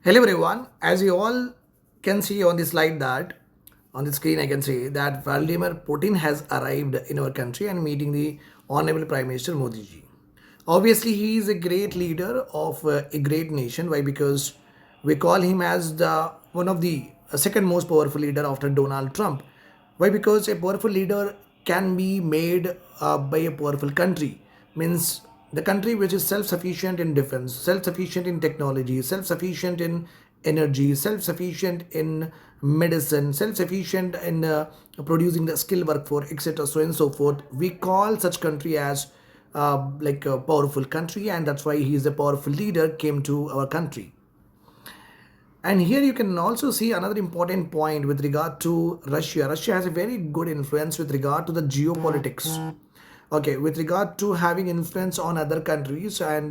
Hello everyone. As you all can see on the slide that on the screen I can see that Vladimir Putin has arrived in our country and meeting the Honorable Prime Minister Modi ji. Obviously, he is a great leader of a great nation. Why? Because we call him as the one of the second most powerful leader after Donald Trump. Why? Because a powerful leader can be made by a powerful country. Means the country which is self-sufficient in defense, self-sufficient in technology, self-sufficient in energy, self-sufficient in medicine, self-sufficient in producing the skill workforce, etc. So and so forth. We call such country as like a powerful country, and that's why he is a powerful leader came to our country. And here you can also see another important point with regard to Russia. Russia has a very good influence with regard to the geopolitics. Okay, with regard to having influence on other countries, and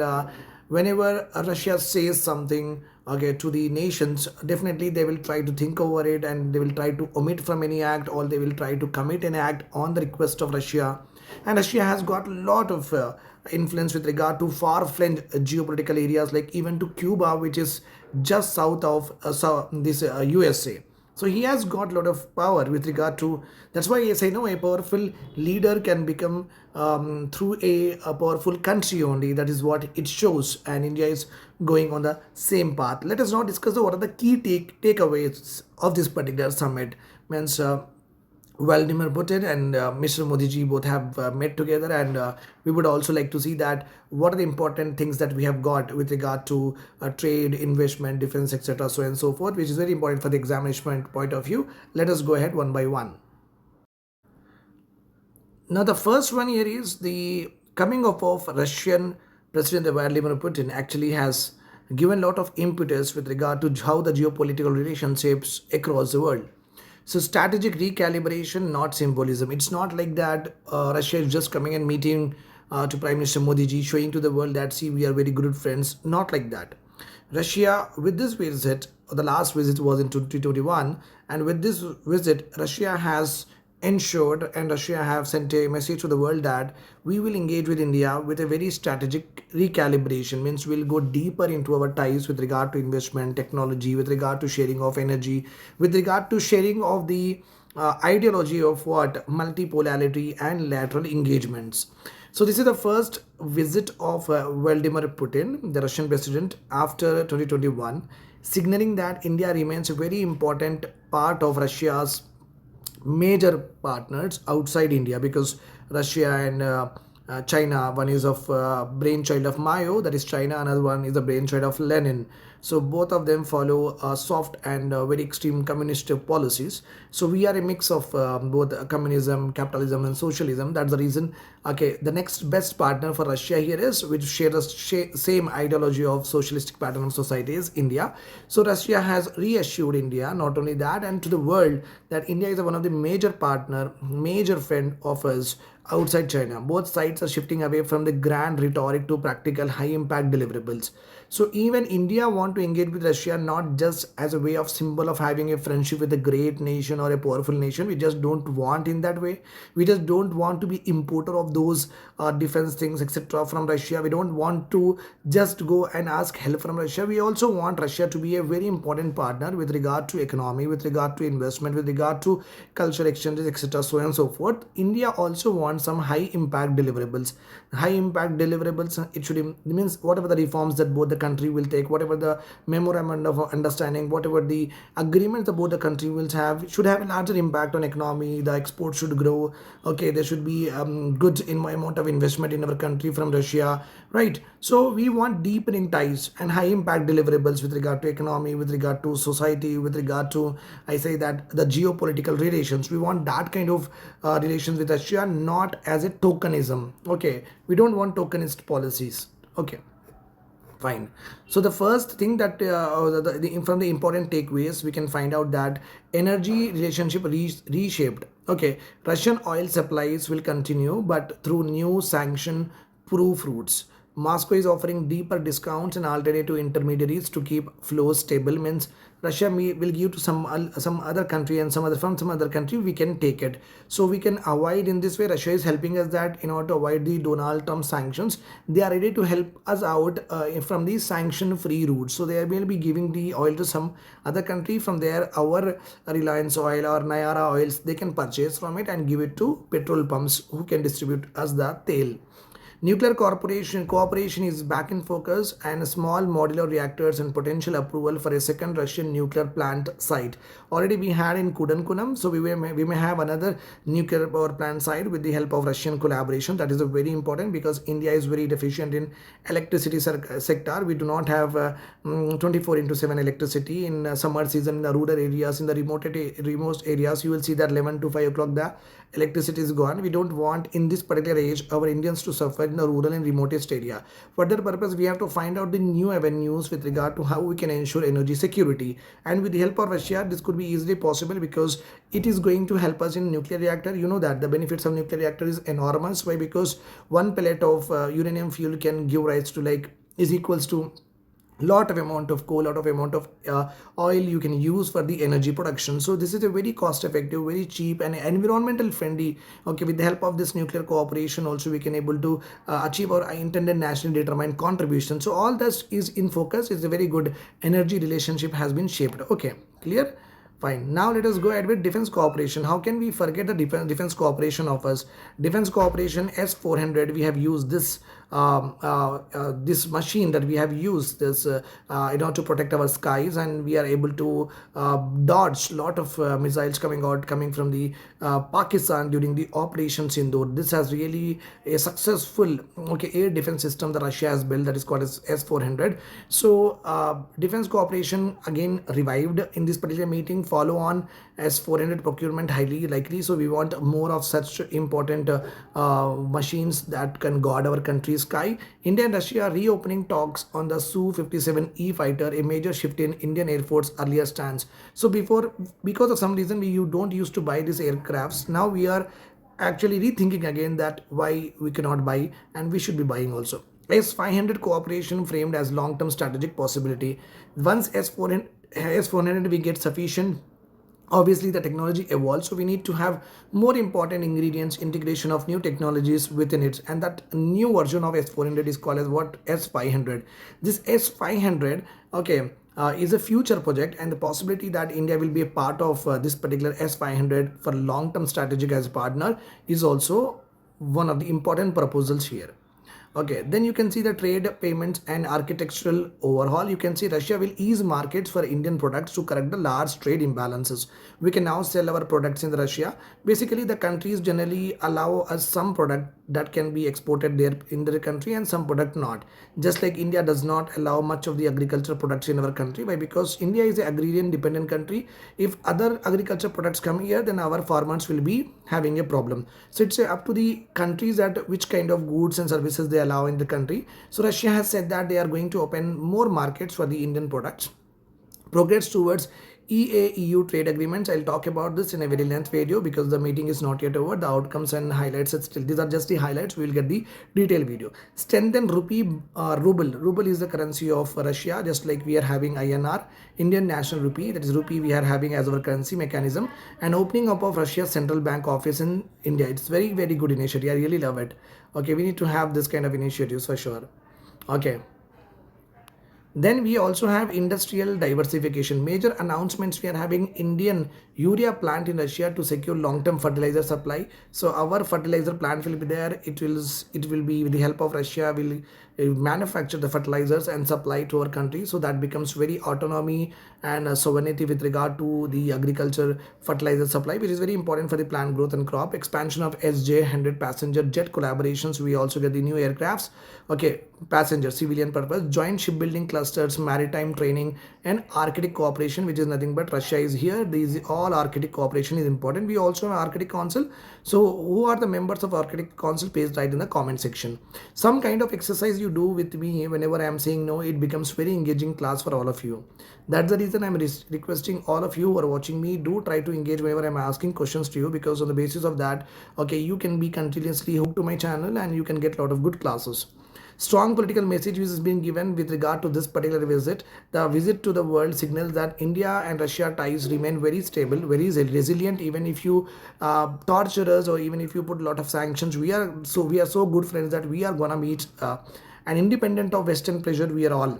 whenever Russia says something, okay, to the nations, definitely they will try to think over it and they will try to omit from any act, or they will try to commit an act on the request of Russia. And Russia has got a lot of influence with regard to far-flung geopolitical areas, like even to Cuba, which is just south of this USA. So he has got a lot of power with regard to. That's why yes, I know a powerful leader can become through a powerful country only. That is what it shows, and India is going on the same path. Let us now discuss what are the key takeaways of this particular summit. Means. Vladimir Putin and Mr. Modi ji both have met together, and we would also like to see that what are the important things that we have got with regard to trade, investment, defense, etc., so and so forth, which is very important for the examination point of view. Let us go ahead one by one. Now, the first one here is the coming up of Russian President Vladimir Putin actually has given a lot of impetus with regard to how the geopolitical relationships across the world. So strategic recalibration, not symbolism. It's not like that Russia is just coming and meeting to Prime Minister Modi ji, showing to the world that see we are very good friends. Not like that. Russia, with this visit, the last visit was in 2021, and with this visit, Russia has ensured and Russia have sent a message to the world that we will engage with India with a very strategic recalibration. Means we'll go deeper into our ties with regard to investment, technology, with regard to sharing of energy, with regard to sharing of the ideology of what multipolarity and lateral engagements. So this is the first visit of Vladimir Putin, the Russian president, after 2021, signaling that India remains a very important part of Russia's major partners outside India, because Russia and China, one is of brainchild of Mao, that is China, another one is the brainchild of Lenin. So both of them follow soft and very extreme communist policies. So we are a mix of both communism, capitalism, and socialism. That's the reason. Okay, the next best partner for Russia here is which share the same ideology of socialistic pattern of society is India. So Russia has reassured India, not only that, and to the world that India is one of the major partner, major friend of us outside China. Both sides are shifting away from the grand rhetoric to practical high impact deliverables. So even India want to engage with Russia not just as a way of symbol of having a friendship with a great nation or a powerful nation. We just don't want in that way. We just don't want to be importer of those defense things, etc., from Russia. We don't want to just go and ask help from Russia. We also want Russia to be a very important partner with regard to economy, with regard to investment, with regard to cultural exchanges, etc., so on and so forth. India also wants some high impact deliverables. High impact deliverables, it should means whatever the reforms that both the country will take, whatever the memorandum of understanding, whatever the agreements that both the country will have, should have a larger impact on economy. The export should grow. Okay, there should be good in my amount of investment in our country from Russia, right? So we want deepening ties and high impact deliverables with regard to economy, with regard to society, with regard to, I say that, the geopolitical relations. We want that kind of relations with Russia, not as a tokenism. Okay, we don't want tokenist policies. Okay, fine. So the first thing that from the important takeaways we can find out that energy relationship reshaped. Okay, Russian oil supplies will continue, but through new sanction proof routes. Moscow is offering deeper discounts and alternative intermediaries to keep flows stable. Means Russia will give to some other country, and some other country we can take it. So we can avoid in this way. Russia is helping us that in order to avoid the Donald Trump sanctions, they are ready to help us out from the sanction-free route. So they will be giving the oil to some other country. From there, our Reliance Oil or Nayara oils, they can purchase from it and give it to petrol pumps who can distribute us the tail. Nuclear cooperation is back in focus, and small modular reactors and potential approval for a second Russian nuclear plant site. Already we had in Kudankulam, so we may have another nuclear power plant site with the help of Russian collaboration. That is a very important because India is very deficient in electricity sector. We do not have 24 into 7 electricity in summer season in the rural areas, in the remote areas. You will see that 11 to 5 o'clock the electricity is gone. We don't want in this particular age our Indians to suffer in the rural and remotest area. For that purpose, we have to find out the new avenues with regard to how we can ensure energy security. And with the help of Russia, this could be easily possible because it is going to help us in nuclear reactor. You know that the benefits of nuclear reactor is enormous. Why? Because one pellet of uranium fuel can give rise to is equals to lot of amount of coal, lot of amount of oil you can use for the energy production. So this is a very cost effective, very cheap and environmental friendly. Okay, with the help of this nuclear cooperation also we can able to achieve our intended nationally determined contribution. So all this is in focus. Is a very good energy relationship has been shaped. Okay, clear? Fine. Now let us go ahead with defense cooperation. How can we forget the defense cooperation of us? Defense cooperation S-400. We have used this this machine that we have used this in order to protect our skies, and we are able to dodge lot of missiles coming from the Pakistan during the Operation Sindoor. This has really a successful air defense system that Russia has built, that is called as S-400. So defense cooperation again revived in this particular meeting. Follow on S-400 procurement highly likely. So we want more of such important machines that can guard our country's sky. India and Russia are reopening talks on the Su-57E fighter, a major shift in Indian Air Force earlier stance. So because of some reason you don't used to buy these aircrafts, now we are actually rethinking again that why we cannot buy, and we should be buying also. S-500 cooperation framed as long-term strategic possibility. Once S-400 we get sufficient, obviously the technology evolves, so we need to have more important ingredients, integration of new technologies within it, and that new version of S-400 is called as what? S-500. This S-500 is a future project, and the possibility that India will be a part of this particular S-500 for long-term strategic as a partner is also one of the important proposals here. Okay, then you can see the trade, payments and architectural overhaul. You can see Russia will ease markets for Indian products to correct the large trade imbalances. We can now sell our products in Russia. Basically, the countries generally allow us some product that can be exported there in their country and some product not. Just like India does not allow much of the agriculture products in our country. Why? Because India is an agrarian dependent country. If other agriculture products come here, then our farmers will be having a problem. So it's up to the countries that which kind of goods and services they allow in the country. So Russia has said that they are going to open more markets for the Indian products. Progress towards EA-EU trade agreements. I'll talk about this in a very length video because the meeting is not yet over. The outcomes and highlights still. These are just the highlights. We will get the detailed video. Strengthen ruble. Ruble is the currency of Russia, just like we are having INR, Indian National Rupee. That is rupee we are having as our currency mechanism. And opening up of Russia's central bank office in India. It's very, very good initiative. I really love it. Okay, we need to have this kind of initiatives for sure. Okay. Then we also have industrial diversification. Major announcements: we are having Indian urea plant in Russia to secure long-term fertilizer supply. So our fertilizer plant will be there. It will be with the help of Russia. Will manufacture the fertilizers and supply to our country. So that becomes very autonomy and sovereignty with regard to the agriculture fertilizer supply, which is very important for the plant growth and crop. Expansion of SJ-100 passenger jet collaborations. We also get the new aircrafts. Okay, passenger civilian purpose, joint shipbuilding clusters, maritime training and Arctic cooperation, which is nothing but Russia is here. These all Arctic cooperation is important. We also have Arctic Council. So who are the members of Arctic Council? Please write in the comment section. Some kind of exercise you do with me whenever I am saying no, it becomes very engaging class for all of you. That's the reason I'm requesting all of you who are watching me, do try to engage whenever I'm asking questions to you, because on the basis of that, okay, you can be continuously hooked to my channel and you can get a lot of good classes. strong political message which is being given with regard to this particular visit. The visit to the world signals that India and Russia ties remain very stable, very resilient. Even if you torture us, or even if you put a lot of sanctions, we are so good friends that we are gonna meet. And independent of Western pressure, we are all,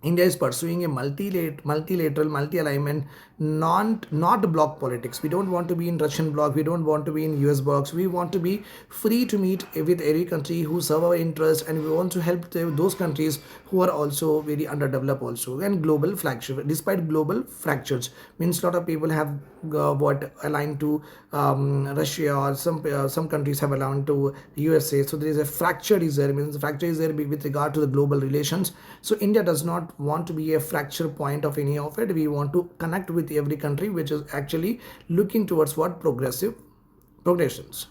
India is pursuing a multilateral, multi-alignment, not bloc politics. We don't want to be in Russian bloc. We don't want to be in US blocs. We want to be free to meet with every country who serve our interest, and we want to help those countries who are also very underdeveloped also, and global flagship. Despite global fractures, means a lot of people have what aligned to Russia, or some countries have aligned to USA. So there is a fracture is there. Means fracture is there with regard to the global relations. So India does not want to be a fracture point of any of it. We want to connect with every country which is actually looking towards what progressions.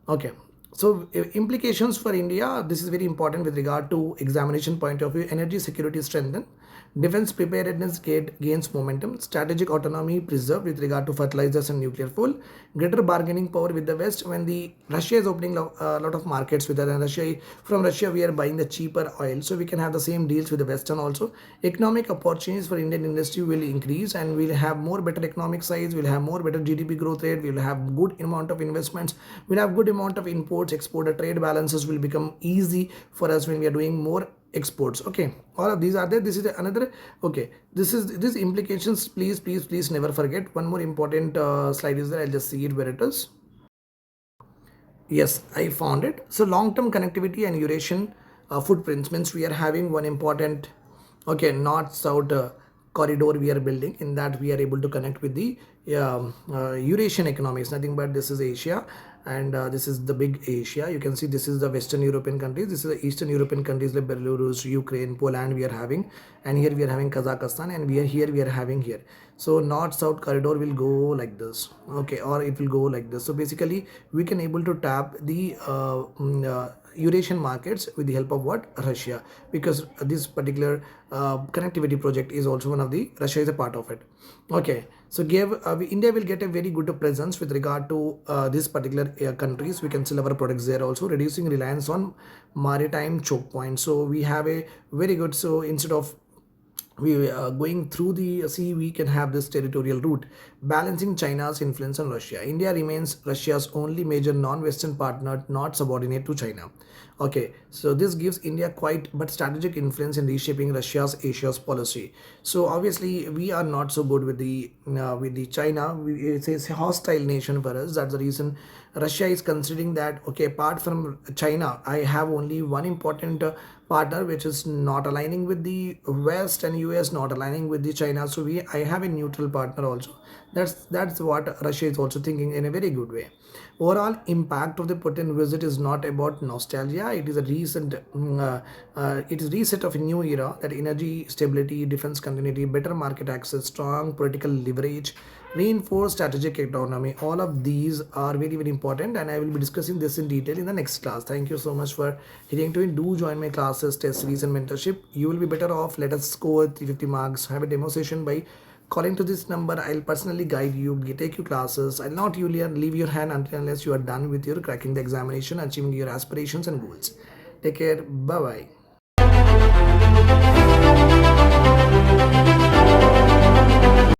Okay. So implications for India, this is very important with regard to examination point of view. Energy security strengthened, defense preparedness gains momentum, strategic autonomy preserved with regard to fertilizers and nuclear fuel, greater bargaining power with the West when the Russia is opening a lot of markets with us, and from Russia we are buying the cheaper oil, so we can have the same deals with the Western also. Economic opportunities for Indian industry will increase, and we'll have more better economic size, we'll have more better GDP growth rate, we'll have good amount of investments, we'll have good amount of imports, export, trade balances will become easy for us when we are doing more exports. Okay, all of these are there. This is another. Okay, this implications. Please never forget. One more important slide is there. I'll just see it where it is. Yes, I found it. So long-term connectivity and Eurasian footprints means we are having one important, okay, north-south corridor we are building. In that we are able to connect with the Eurasian economies. Nothing but this is Asia, and this is the big Asia. You can see this is the Western European countries. This is the Eastern European countries like Belarus, Ukraine, Poland we are having, and here we are having Kazakhstan, and we are having here. So north-south corridor will go like this, okay, or it will go like this. So basically we can able to tap the Eurasian markets with the help of what? Russia, because this particular connectivity project is also one of the, Russia is a part of it. Okay, so India will get a very good presence with regard to this particular countries. We can sell our products there also, reducing reliance on maritime choke points. So we have a very good, so instead of we going through the sea, we can have this territorial route, balancing China's influence on Russia. India remains Russia's only major non-Western partner, not subordinate to China. Okay, so this gives India quite but strategic influence in reshaping Asia's policy. So obviously we are not so good with the China. It's a hostile nation for us. That's the reason Russia is considering that, okay, apart from China, I have only one important partner which is not aligning with the West, and US not aligning with the China. So I have a neutral partner also. That's what Russia is also thinking in a very good way. Overall impact of the Putin visit is not about nostalgia. It is a reset of a new era, that energy stability, defense continuity, better market access, strong political leverage, reinforced strategic autonomy. All of these are very important, and I will be discussing this in detail in the next class. Thank you so much for hearing to it. Do join my classes, test series and mentorship. You will be better off. Let us score 350 marks. Have a demo session by calling to this number. I'll personally guide you, take you classes. I'll not leave your hand unless you are done with your cracking the examination, achieving your aspirations and goals. Take care. Bye bye.